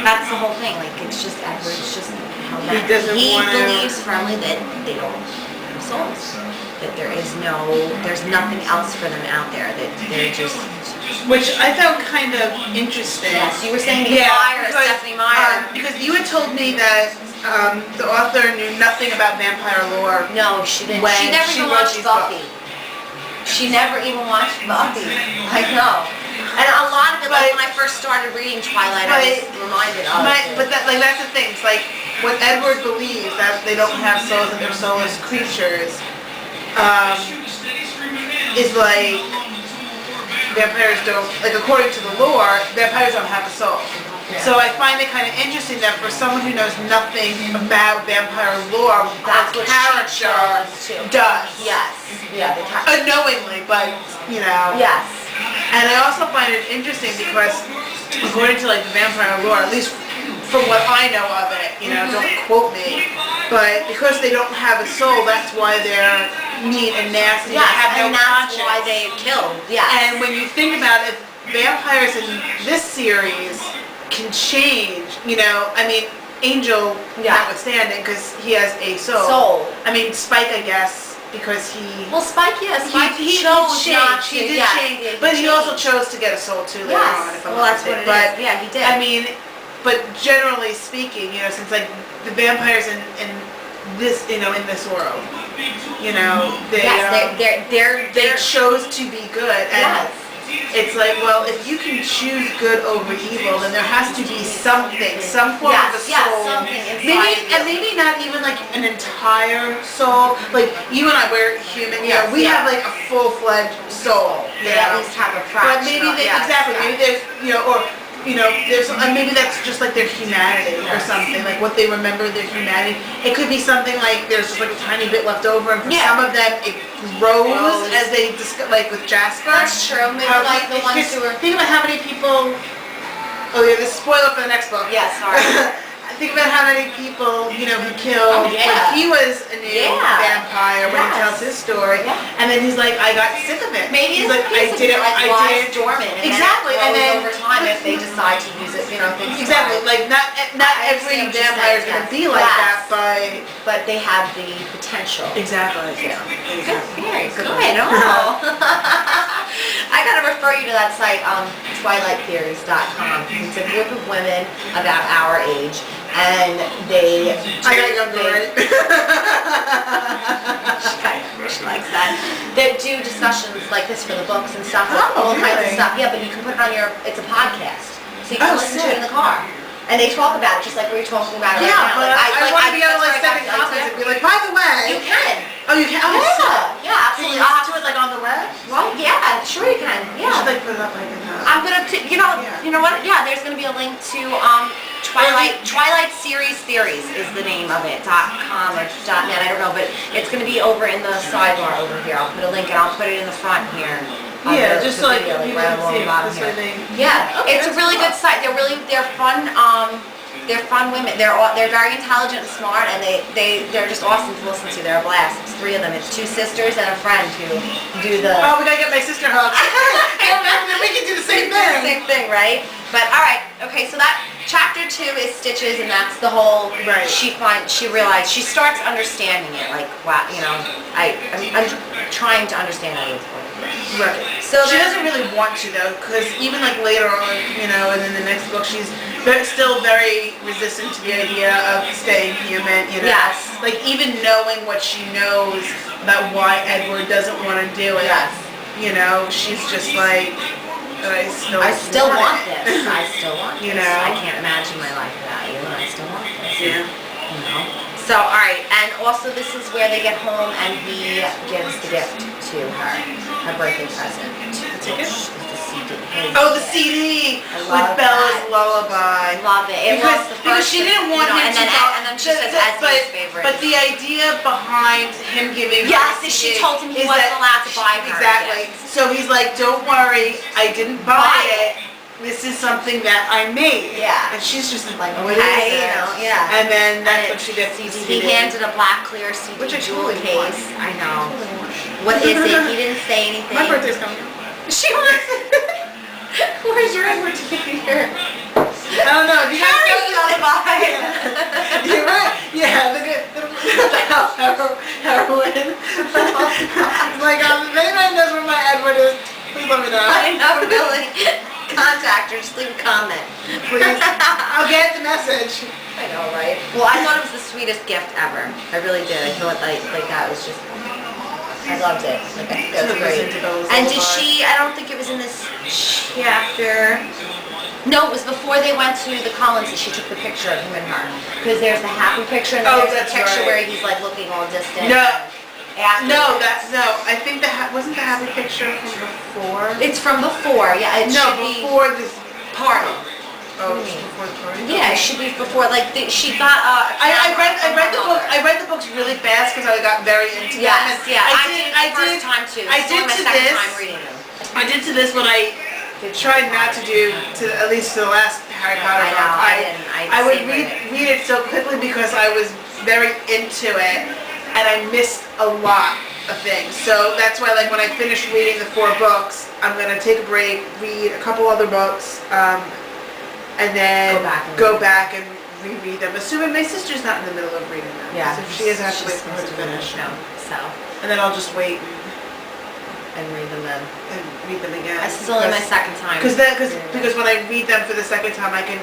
That's the whole thing. Like, it's just Edward's just how that He believes firmly that they don't have souls. That there's nothing else for them out there. That they're just. Which I found kind of interesting. Yes, you were saying Stephanie Meyer. Because you had told me that the author knew nothing about vampire lore. No, she didn't. When She never even watched Buffy. She never even watched Buffy. I know. And a lot of it, like when I first started reading Twilight, I was reminded of it. But that's the thing. It's like what Edward believes that they don't have souls and they're soulless creatures is like vampires don't, like according to the lore, vampires don't have a soul. Yeah. So I find it kind of interesting that for someone who knows nothing about vampire lore, that's what character does. Yes. Yeah. Unknowingly, but you know. Yes. And I also find it interesting because according to like the vampire lore, at least from what I know of it, you know, don't quote me, but because they don't have a soul, that's why they're mean and nasty. Yes, and that's why they killed. Yeah. And when you think about it, vampires in this series can change, you know, I mean, Angel notwithstanding, because he has a soul. I mean, Spike, I guess, because he... Well, Spike, yes. Spike he chose not to. He did change, but he also chose to get a soul too later on, if I'm well, that's what it is. Yeah, he did. I mean, but generally speaking, you know, since like the vampires in this, you know, in this world, you know, they chose to be good, and it's like, well, if you can choose good over evil, then there has to be something, some form of a soul. Something inside maybe not even like an entire soul. Like you and I, we're human. You know, we have like a full-fledged soul. They at least have a fraction. But maybe maybe there's, you know, or you know, there's maybe that's just like their humanity or something, like what they remember their humanity. It could be something like there's just like a tiny bit left over, and for some of them it grows as they like with Jasper. That's true. Maybe like the ones who were. Think about how many people. Oh yeah, this is a spoiler for the next book. Yeah, sorry. Think about how many people, you know, he killed when he was a new vampire when he tells his story. And then he's like, I got sick of it. Maybe he's like, I did it dormant. Exactly. And then over time, if they decide to use it, you know, things exactly. Like not every vampire is going to be like that, but they have the potential. Exactly. Yeah. Good. Oh. I gotta refer you to that site, TwilightTheories.com. It's a group of women about our age, and they. I got younger, right? She likes that. They do discussions like this for the books and stuff, all kinds of stuff. Yeah, but you can put it on it's a podcast, so you can listen to it in the car. And they talk about it just like we were talking about it right now. But I want to be able to like send copies and be like, by the way. You can. Oh, you can? Oh, yeah, absolutely. Can you listen to it like on the web? Well, yeah, sure you can. Yeah. You should like put it up like in the... I'm gonna, you know what? Yeah, there's gonna be a link to Twilight Series Theories is the name of it. .com or .net, I don't know, but it's gonna be over in the sidebar over here. I'll put a link and I'll put it in the front here. Yeah, just so like video, people right can along see the bottom this here. way. Yeah, it's a really good site. They're fun. They're fun women. They're very intelligent and smart, and they're just awesome to listen to. They're a blast. It's 3 of them. It's 2 sisters and a friend who do the. Oh, we gotta get my sister hooked. We can do the same thing. Same thing, right? But all right, okay. So that chapter 2 is Stitches, and that's the whole. Right. She realized she starts understanding it. Like, wow, you know, I'm trying to understand Edward's point. Right. So she doesn't really want to though, because even like later on, you know, and in the next book, she's still very resistant to the idea of staying human. You know. Yes. Like even knowing what she knows about why Edward doesn't want to do it. Yes. You know, she's just like, I still want this. I still want this. You know. I can't imagine my life without you, and I still want this. Yeah. You know. So, all right, and also this is where they get home and he gives the gift to her birthday present. The ticket? The CD. The CD with Bella's Lullaby. I love it. Because she didn't want him to and then she says Esme's favorite. But the idea behind him giving her the CD, she told him he wasn't allowed to buy her. Exactly. So he's like, don't worry, I didn't buy it. This is something that I made. Yeah. And she's just like, what is it? You know, yeah. And then that's what she gets. He handed a black clear CD jewel case. I know. What is it? He didn't say anything. My birthday's coming up. She wants Where's your Edward ticket here? I don't know. Do you guys know? sells heroin. Like, if anybody knows where my Edward is, please let me know. I know, really. Contact her, just leave a comment. Please. I'll get the message. I know, right? Well, I thought it was the sweetest gift ever. I really did. I thought like that was just, I loved it. Like, I think that was great. And did she, I don't think it was in this chapter. No, it was before they went to the Collinses. She took the picture of him and her. Because there's the happy picture and then there's the picture where he's like looking all distant. No. After I think wasn't the happy picture from before? It's from before, yeah. It should be before this party. Oh, it's before the party? Yeah, it should be before, like, she got, I read the books really fast because I got very into them. Yes, yeah. I did first time too. I did my to second this. time reading them. I did to this what I tried not to do to at least to the last Harry Potter book. I would read it so quickly because I was very into it and I missed a lot of things. So that's why, like, when I finished reading the 4 books, I'm gonna take a break, read a couple other books, and then go back and reread them. Assuming my sister's not in the middle of reading them. Yeah. So if she is, I have to wait for her to finish. No, so. And then I'll just wait And read them then. and read them again. This is only my second time. Because when I read them for the second time, I can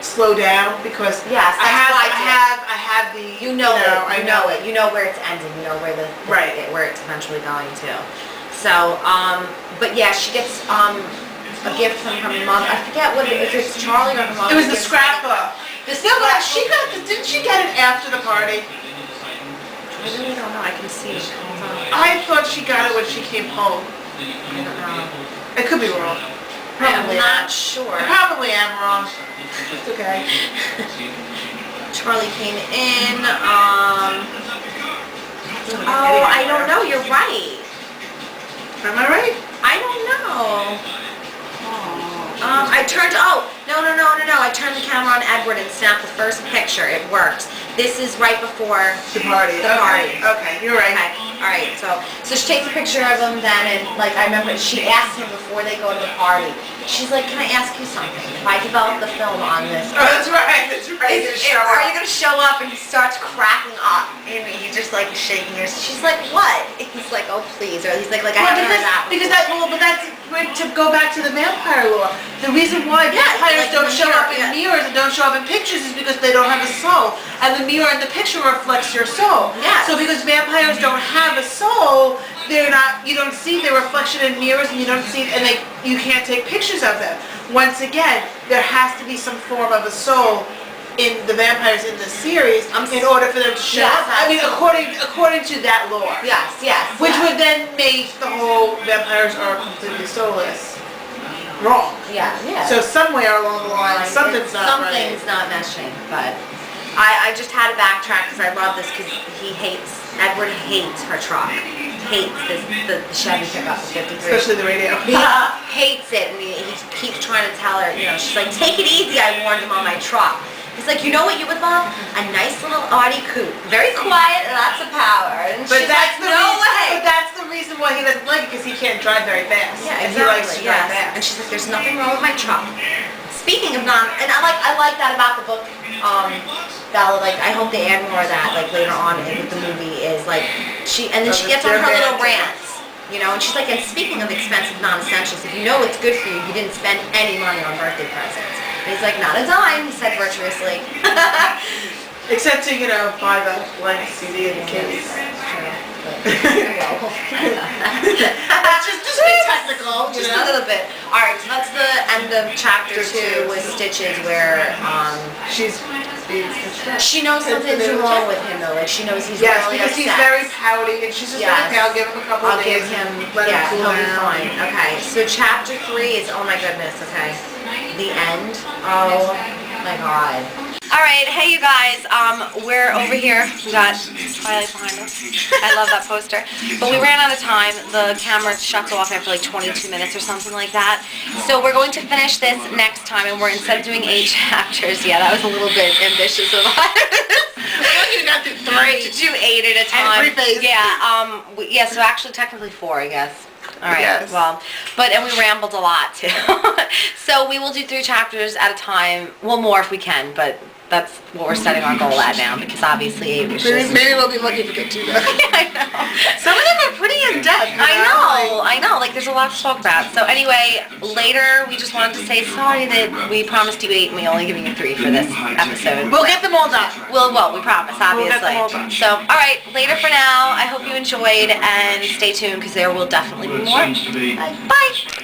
slow down because yes, I have the you know where it's ending, you know where where it's eventually going to. So but yeah, she gets a gift from her mom. I forget if it's Charlie or her mom. It was the scrapbook. Didn't she get it after the party? I really don't know. I can see it. I thought she got it when she came home. I don't know. I could be wrong. I'm not sure. I probably am wrong. It's okay. Charlie came in. Oh, I don't know. You're right. Am I right? I don't know. I turned. I turned the camera on Edward and snapped the first picture. It worked. This is right before the party. Okay, you're right. Okay. All right. So she takes a picture of him then, and like I remember she asked him before they go to the party. She's like, "Can I ask you something? If I develop the film on this, oh, that's right. Are you gonna show up?" And he starts cracking up, and he's just like shaking her. She's like, "What?" He's like, "Oh, please," or he's like, "I haven't heard that." But that's to go back to the vampire law. The reason why vampires don't show up in mirrors and don't show up in pictures is because they don't have a soul, and the mirror in the picture reflects your soul. Yeah. So because vampires don't have a soul, you don't see their reflection in mirrors, and you don't see, you can't take pictures of them. Once again, there has to be some form of a soul in the vampires in the series in order for them to show up. I mean, according to that lore. Yes. Which would then make the whole vampires are completely soulless wrong. Yeah. So somewhere along the line, something's not meshing, but I just had to backtrack because I love this because Edward hates her truck. Hates the Chevy pickup, the 53. Especially the radio. He hates it, and he keeps trying to tell her, she's like, "Take it easy, I warned him on my truck." He's like, "You know what you would love? A nice little Audi coupe. Very quiet, lots of power." And she's like, "No way." But that's the reason why he doesn't like it, because he can't drive very fast. Yeah, exactly. He likes to drive fast. And she's like, "There's nothing wrong with my truck." Speaking of and I like that about the book, Bella, like, I hope they add more of that, like, later on with the movie, is, like, she gets on her little rants, and she's like, "And speaking of expensive non-essentials, if you know what's good for you, you didn't spend any money on birthday presents." And he's like, "Not a dime," he said virtuously. Except to, buy the blank CD in the case. Just be technical, just a little bit. All right, so that's the end of chapter 2 with Stitches, where she knows something's wrong with him, though. Like, she knows he's really upset. Yes, because he's very pouty, and she's just like, "Okay, I'll give him a couple of days. He'll be fine." Okay, so chapter 3 is, oh my goodness, okay, the end. Oh my God. All right, hey you guys, we're over here. We got Twilight behind us. I love that poster. But we ran out of time. The camera shuts off after like 22 minutes or something like that. So we're going to finish this next time, and we're instead of doing 8 chapters. Yeah, that was a little bit ambitious of us. You got to do 3. To do 8 at a time. And 3 phases. Yeah, so actually technically 4, I guess. All right, yes. Well, and we rambled a lot too. So we will do 3 chapters at a time. Well, more if we can, but that's what we're setting our goal at now, because obviously 8 was just... Maybe we'll be lucky if we get 2 done. I know. Some of them are pretty in-depth. I know, like there's a lot to talk about. So anyway, later we just wanted to say sorry that we promised you 8 and we only giving you 3 for this episode. We'll get them all done. Well, we promise, obviously. We'll get them all done. So, alright, later for now. I hope you enjoyed, and stay tuned because there will definitely be more. Bye.